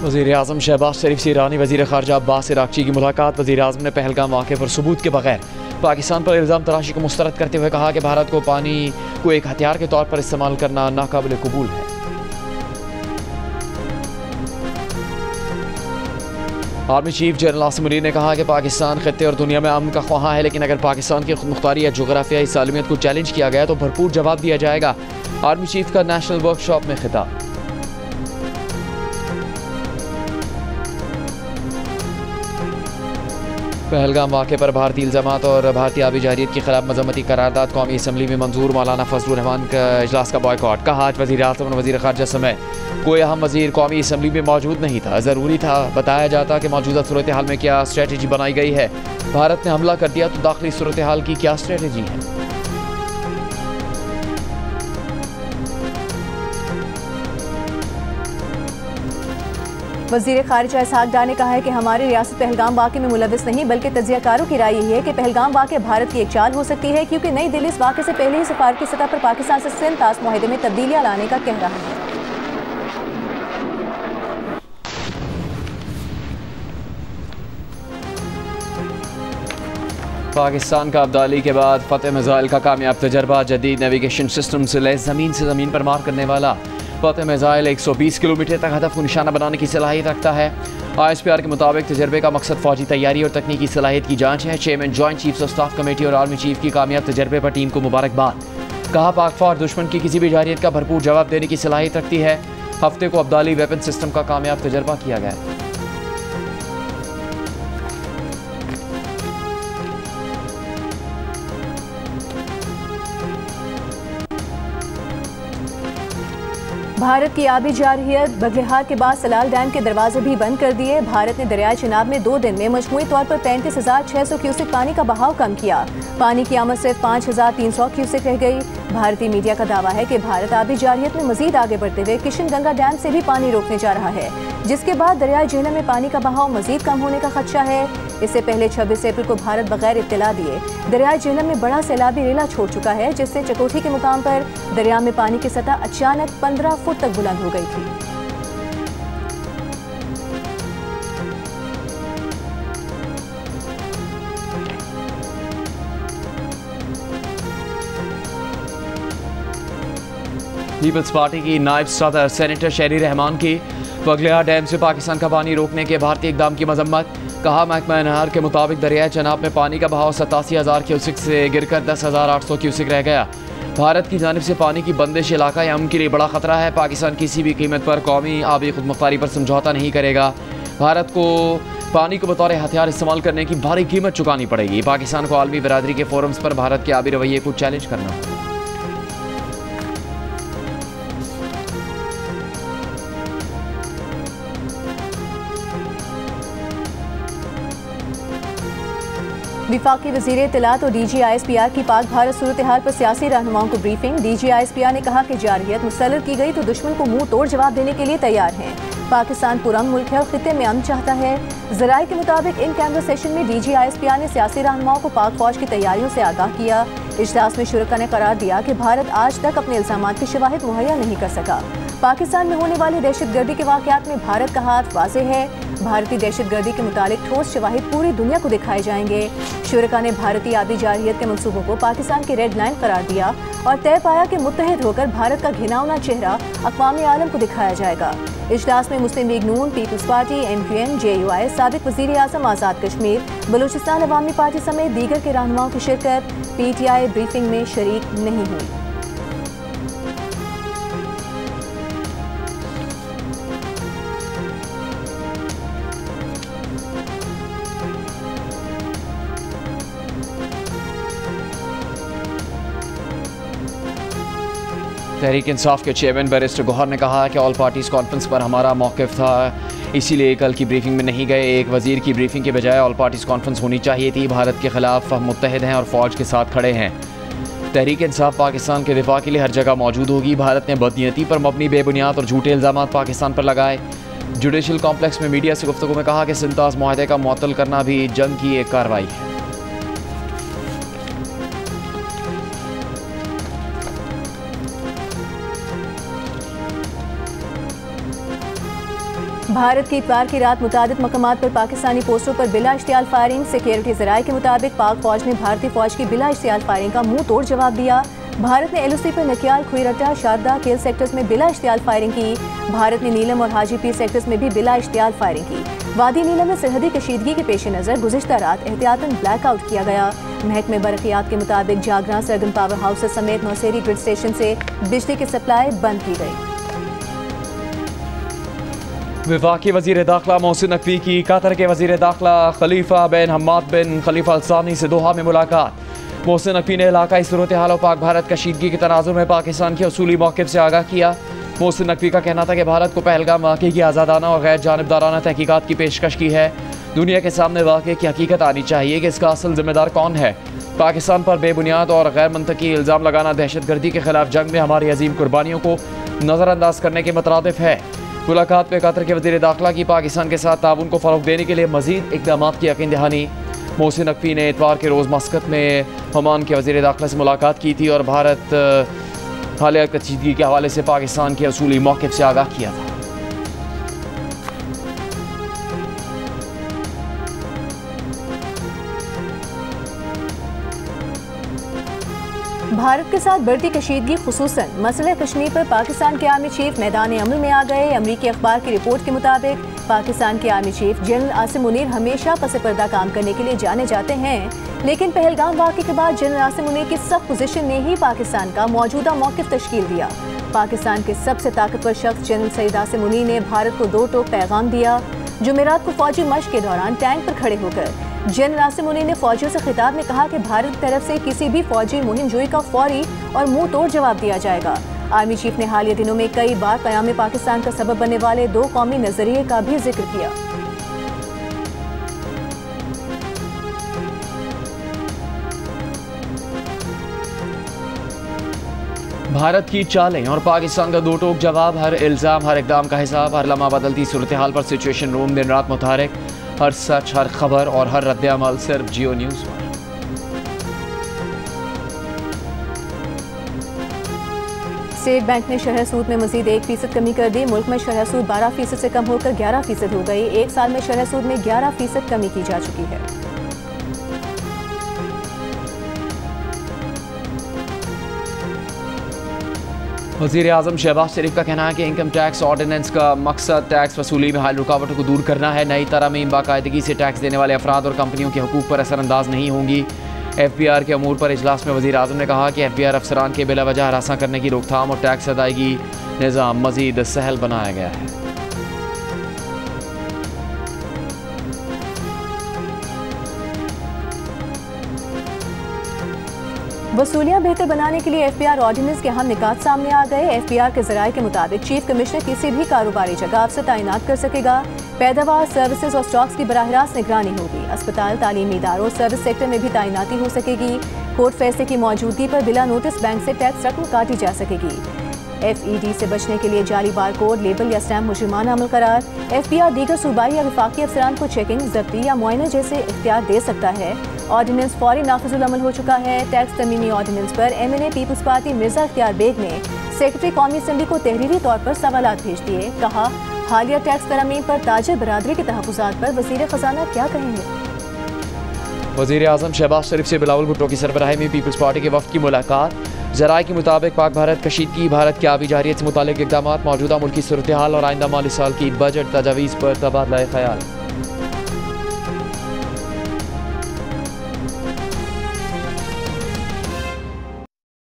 वज़ीर-ए-आज़म शहबाज शरीफ से ईरानी वज़ीर ख़ारजा अब्बास इराक़ची की मुलाकात। वज़ीर-ए-आज़म ने पहलगाम वाक़े पर सबूत के बगैर पाकिस्तान पर इल्ज़ाम तराशी को मुस्तरद करते हुए कहा कि भारत को पानी को एक हथियार के तौर पर इस्तेमाल करना नाकाबिल कबूल है। Army chief general Asim Munir ने कहा कि पाकिस्तान खत्ते और दुनिया में अमन का ख्वाहा है, लेकिन अगर पाकिस्तान की खुदमुख्तारी या जोग्राफियाई सालमियत को चैलेंज किया गया तो भरपूर जवाब दिया जाएगा। आर्मी चीफ का नेशनल वर्कशॉप में खिताब। पहलगाम वाक़े पर भारतीय इल्ज़ामात और भारतीय आबी जारियत के खिलाफ मजम्मती करारदाद कौमी असम्बली में मंजूर। मौलाना फजलुर रहमान का इजलास का बॉयकॉट। कहा आज वज़ीर-ए-आज़म और वज़ीर ख़ारजा समेत कोई अहम वज़ीर कौमी असम्बली में मौजूद नहीं था। ज़रूरी था बताया जाता कि मौजूदा सूरत हाल में क्या स्ट्रेटजी बनाई गई है। भारत ने हमला कर दिया तो दाखिली सूरत हाल की क्या स्ट्रेटजी है। वज़ीर ख़ारिजा इसहाक़ डार ने कहा है कि हमारी रियासत पहलगाम वाक़े में मुलविस नहीं बल्कि तजियाकारों की राय यही है कि पहलगाम वाक़े भारत की एक चाल हो सकती है, क्योंकि नई दिल्ली इस वाक़े से पहले ही सफारती सतह पर पाकिस्तान से सिंध तास मुआहदे में तब्दीलियाँ लाने का कह रहा है। पाकिस्तान का अब्दाली के बाद फतेह मिसाइल का कामयाब तजर्बा। जदीद नेविगेशन सिस्टम से लैस ज़मीन से ज़मीन पर मार करने वाला फतेह मिसाइल 120 किलोमीटर तक हदफ को निशाना बनाने की सलाहियत रखता है। ISPR के मुताबिक तजर्बे का मकसद फौजी तैयारी और तकनीकी सलाहियत की जाँच है। Chairman joint chiefs of staff committee और आर्मी चीफ की कामयाब तजर्बे पर टीम को मुबारकबाद। कहा पाक फौज दुश्मन की किसी भी जारियत का भरपूर जवाब देने की सलाहियत रखती है। हफ्ते को अब्दाली वेपन सिस्टम का कामयाब तजर्बा किया गया। भारत की आबी जारहियत बगलिहार के बाद सलाल डैम के दरवाजे भी बंद कर दिए। भारत ने दरियाई चिनाब में 2 दिन में मजमूई तौर पर 35,600 क्यूसेक पानी का बहाव कम किया। पानी की आमद सिर्फ 5,300 क्यूसेक रह गई। भारतीय मीडिया का दावा है कि भारत आबी जारहियत में मजीद आगे बढ़ते हुए किशनगंगा डैम से भी पानी रोकने जा रहा है, जिसके बाद दरियाई झेलम में पानी का बहाव मजीद कम होने का खदशा है। इससे पहले 26 अप्रैल को भारत बगैर इत्तला दिए दरियाई झेलम में बड़ा सैलाबी रेला छोड़ चुका है, जिससे चकोठी के मुकाम पर दरिया में पानी की सतह अचानक 15 फुट तक बुलंद हो गई थी। पीपल्स पार्टी की नायब सदर सेनेटर शहरी रहमान की बगलिहार डैम से पाकिस्तान का पानी रोकने के भारतीय इकदाम की मजम्मत। कहा महकमा नहर के मुताबिक दरियाई चनाब में पानी का बहाव 87,000 क्यूसिक से गिरकर 10,800 क्यूसिक रह गया। भारत की जानिब से पानी की बंदिश इलाका अमन के लिए बड़ा खतरा है। पाकिस्तान किसी भी कीमत पर कौमी आबी खुदमुख्तारी पर समझौता नहीं करेगा। भारत को पानी को बतौर हथियार इस्तेमाल करने की भारी कीमत चुकानी पड़ेगी। पाकिस्तान को आलमी बरादरी के फोरम्स पर भारत के आबी रवैये को चैलेंज करना। विफाकी वज़ीर इत्तलात और DG ISPR की पाक भारत सूरत हाल पर सियासी रहनुमाओं को ब्रीफिंग। DG ISPR ने कहा कि जारहियत मुसल्लर की गई तो दुश्मन को मुंह तोड़ जवाब देने के लिए तैयार हैं। पाकिस्तान पुरअमन मुल्क है और खित्ते में अमन चाहता है। ज़राए के मुताबिक इन कैमरा सेशन में DG ISPR ने सियासी रहनुमाओं को पाक फौज की तैयारियों से आगाह किया। इजलास में शुरका ने करार दिया कि भारत आज तक अपने इल्ज़ामात की शवाहिद मुहैया नहीं कर सका। पाकिस्तान में होने वाली दहशतगर्दी के वाक़यात में भारत का हाथ वाज़ेह है। भारतीय दहशतगर्दी के मुतालिक ठोस शवाहिद पूरी दुनिया को दिखाए जाएंगे। शुरका ने भारतीय आबी जारहियत के मंसूबों को पाकिस्तान की रेड लाइन करार दिया और तय पाया कि मुत्तहिद होकर भारत का घिनौना चेहरा अक़वाम आलम को दिखाया जाएगा। इजलास में मुस्लिम लीग नून, पीपल्स पार्टी, MQM, JUI, साबिक़ वज़ीर-ए-आज़म आज़ाद कश्मीर, बलूचिस्तान अवामी पार्टी समेत दीगर के रहनुमाओं की शिरकत। PTI ब्रीफिंग में शरीक नहीं हुई। तहरीक इंसाफ के चेयरमैन बैरिस्टर गौहर ने कहा कि ऑल पार्टीज़ कॉन्फ्रेंस पर हमारा मौक़िफ़ था, इसीलिए कल की ब्रीफिंग में नहीं गए। एक वज़ीर की ब्रीफिंग के बजाय ऑल पार्टीज़ कॉन्फ्रेंस होनी चाहिए थी। भारत के ख़िलाफ़ हम मुत्तहिद हैं और फ़ौज के साथ खड़े हैं। तहरीक इंसाफ पाकिस्तान के दिफा के लिए हर जगह मौजूद होगी। भारत ने बदनीयती पर मबनी बेबुनियाद और झूठे इल्ज़ामात पाकिस्तान पर लगाए। जुडिशल कॉम्प्लेक्स में मीडिया से गुफ्तगू में कहा कि सिंध तास मुआहदे का मुअत्तल करना भी जंग की एक कार्रवाई है। भारत की इतवार की रात मुतादिद मकामात पर पाकिस्तानी पोस्टों पर बिला इश्तियाल फायरिंग। सिक्योरिटी ज़राए के मुताबिक पाक फौज ने भारतीय फौज की बिला इश्तियाल फायरिंग का मुंह तोड़ जवाब दिया। भारत ने LOC पर नकियाल, खुईरट्टा, शारदा, केल सेक्टर्स में बिला इश्तियाल फायरिंग की। भारत ने नीलम और हाजीपीर सेक्टर्स में भी बिला इश्तियाल फायरिंग की। वादी नीलम में सरहदी कशीदगी के पेश नज़र गुज़िश्ता रात एहतियातन ब्लैकआउट किया गया। महकमे बरक़ियात के मुताबिक जागरा, सरगन पावर हाउसेस समेत नौसेरी ग्रिड स्टेशन से बिजली की सप्लाई बंद की गई। वफाकी वज़ीर दाखिला मोहसिन नकवी की कतर के वज़ीर दाखिला खलीफा बिन हम्माद बिन खलीफा अल-सानी से दोहा में मुलाकात। मोहसिन नकवी ने इलाकाई सूरत हाल और पाक भारत कशीदगी के तनाज़ुर में पाकिस्तान के उसूली मौक़िफ़ से आगाह किया। मोहसिन नकवी का कहना था कि भारत को पहलगाम वाक़े की आज़ादाना और गैर जानिबदाराना तहकीकात की पेशकश की है। दुनिया के सामने वाक़े की हकीकत आनी चाहिए कि इसका असल जिम्मेदार कौन है। पाकिस्तान पर बेबुनियाद और गैर मंतकी इल्ज़ाम लगाना दहशतगर्दी के खिलाफ जंग में हमारी अजीम कुर्बानियों को नज़रअंदाज करने के मुतरादिफ है। मुलाकात में कतर के वज़ीर दाखिला की पाकिस्तान के साथ ताउन को फ़रोग़ देने के लिए मज़ीद इक़दाम की यकीन दहानी। मोहसिन नकवी ने इतवार के रोज़ मस्कत में ओमान के वज़ीर दाखिला से मुलाकात की थी और भारत हालिया कशीदगी के हवाले से पाकिस्तान के असूली मौक़िफ़ से आगाह किया था। भारत के साथ बढ़ती कशीदगी खुसूसन मसले कश्मीर पर पाकिस्तान के आर्मी चीफ मैदान अमल में आ गए। अमरीकी अखबार की रिपोर्ट के मुताबिक पाकिस्तान के army chief general Asim Munir हमेशा पस पर्दा काम करने के लिए जाने जाते हैं, लेकिन पहलगाम वाक़े के बाद जनरल आसिम मुनीर की सख्त पोजीशन ने ही पाकिस्तान का मौजूदा मौक़िफ़ तश्कील दिया। पाकिस्तान के सबसे ताकतवर शख्स जनरल सईद आसिम मुनीर ने भारत को दो टोक पैगाम दिया। जुमेरात को फौजी मश्क के दौरान टैंक पर खड़े होकर जनरल आसिम मुनीर ने फौजियों से खिताब में कहा कि भारत की तरफ से किसी भी फौजी मुहिम जोई का फौरी और मुंह तोड़ जवाब दिया जाएगा। आर्मी चीफ ने हालिया दिनों में कई बार क़याम पाकिस्तान का सबब बनने वाले दो कौमी नजरिए का भी जिक्र किया। भारत की चालें और पाकिस्तान का दो टोक जवाब, हर इल्ज़ाम हर इक़दाम का हिसाब, हर लम्हा बदलती सूरत हाल पर सिचुएशन रूम दिन रात मुतारिक, हर सच हर खबर और हर रद्द-ए-अमल सिर्फ जियो न्यूज़ पर। स्टेट बैंक ने शरह सूद में मजीद 1% कमी कर दी। मुल्क में शरह सूद 12% से कम होकर 11% हो गई। एक साल में शरह सूद में 11% कमी की जा चुकी है। वज़ीर आज़म शहबाज शरीफ का कहना है कि इनकम टैक्स ऑर्डिनेंस का मकसद टैक्स वसूली में हाल रुकावटों को दूर करना है। नई तरमीम बाकायदगी से टैक्स देने वाले अफराद और कंपनियों के हकूक़ पर असरअंदाज नहीं होंगी। FBR के अमूर पर इजलास में वज़ीर आज़म ने कहा कि FBR अफसरान के बिला वजह हरासा करने की रोकथाम और टैक्स अदायगी निज़ाम मज़ीद सहल बनाया गया है। वसूलियाँ बेहतर बनाने के लिए FBR ऑर्डिनेंस के अहम निकात सामने आ गए। FBR के ज़राए के मुताबिक चीफ कमिश्नर किसी भी कारोबारी जगह अफसर तैनात कर सकेगा। पैदावार, सर्विसेज और स्टॉक्स की बराह रास्त निगरानी होगी। अस्पताल, तालीमी इदारों और सर्विस सेक्टर में भी तैनाती हो सकेगी। कोर्ट फैसले की मौजूदगी पर बिला नोटिस बैंक से टैक्स रकम काटी जा सकेगी। FED से बचने के लिए जाली बार कोड, लेबल या स्टैम्प मुजरिमाना अमल करार। FBR दीगर सूबाई या वफाकी अफसरान को चेकिंग, जब्ती या मुआयना जैसे इख्तियार दे सकता है। ऑर्डिनेंस फौरी नाफिजुल अमल हो चुका है। टैक्स तमीमी ऑर्डिनेंस पर MNA पीपल्स पार्टी मिर्जा इख्तियार बेग ने सेक्रेटरी कौमी असम्बली को तहरीरी तौर पर सवालात भेज दिए। कहा, हालिया टैक्स तरमीम पर ताजिर बरादरी के तहफ़्फ़ुज़ात पर वज़ीर ख़ज़ाना क्या कहेंगे। वज़ीर आज़म शहबाज शरीफ से बिलावल भुट्टो की सरबराही में पीपल्स पार्टी के वफ़द की मुलाकात। ज़राए के मुताबिक पाक भारत कशीदगी, भारत की आबी जारियत से मुतालिक इक़दामात, मौजूदा मुल्की सूरत हाल और आइंदा माली साल की बजट तजावीज़ पर तबादला ख़याल।